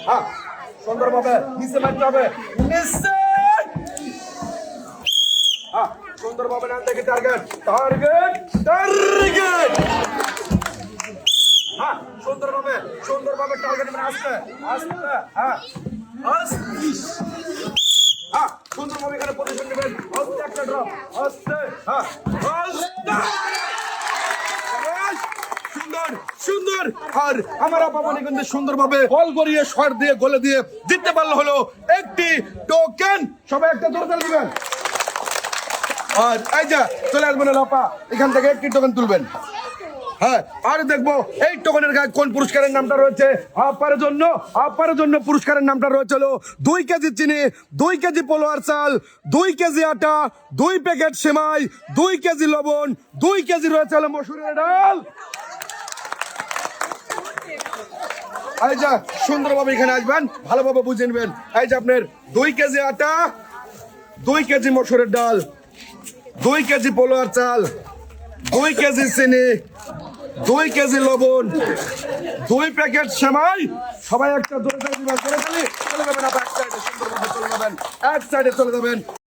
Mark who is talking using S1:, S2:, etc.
S1: হ্যাঁ সুন্দরভাবে নিচে মারতে হবে, নিচে। হ্যাঁ সুন্দরভাবে নাম দেখে টার্গেট টার্গেট টার্গেট। হ্যাঁ সুন্দরভাবে সুন্দরভাবে টার্গেট মানে আসতে আসতে। হ্যাঁ হ্যাঁ সুন্দরভাবে এখানে পজিশন নেবেন, আস্তে একটা ড্রপ, আস্তে। হ্যাঁ আস্তে, সুন্দর সুন্দর। আর আমার আপামনি কিন্তু সুন্দরভাবে বল করিয়ে শট দিয়ে গোলে দিয়ে জিততে পারলো হলো একটি টোকেন। সবাই একটা ধরে দিবেন। আর এই যা চলে আসবেন লাপা, এখান থেকে একটি টোকেন তুলবেন। হ্যাঁ আর দেখবো এই টোকেনের গায়ে কোন পুরস্কারের নামটা রয়েছে। আপনার জন্য পুরস্কারের নামটা রয়েছে হলো 2 কেজি চিনি, 2 কেজি পোলোয়ার চাল, 2 কেজি আটা, 2 প্যাকেট সেমাই, 2 কেজি লবণ, 2 কেজি রয়েছে হলো মসুরের ডাল। এই যা সুন্দরভাবে এখানে আসবেন, ভালোভাবে বুঝে নেবেন। এই যে আপনার 2 কেজি আটা, 2 কেজি মসুরের ডাল, 2 কেজি পোলোয়ার চাল, 2 কেজি চিনি, 2 কেজি লবণ, 2 প্যাকেট সেমাই। সবাই একটা ধরে দিবেন, চলে যাবেন, এক সাইডে সুন্দরভাবে চলে যাবেন, এক সাইডে চলে যাবেন।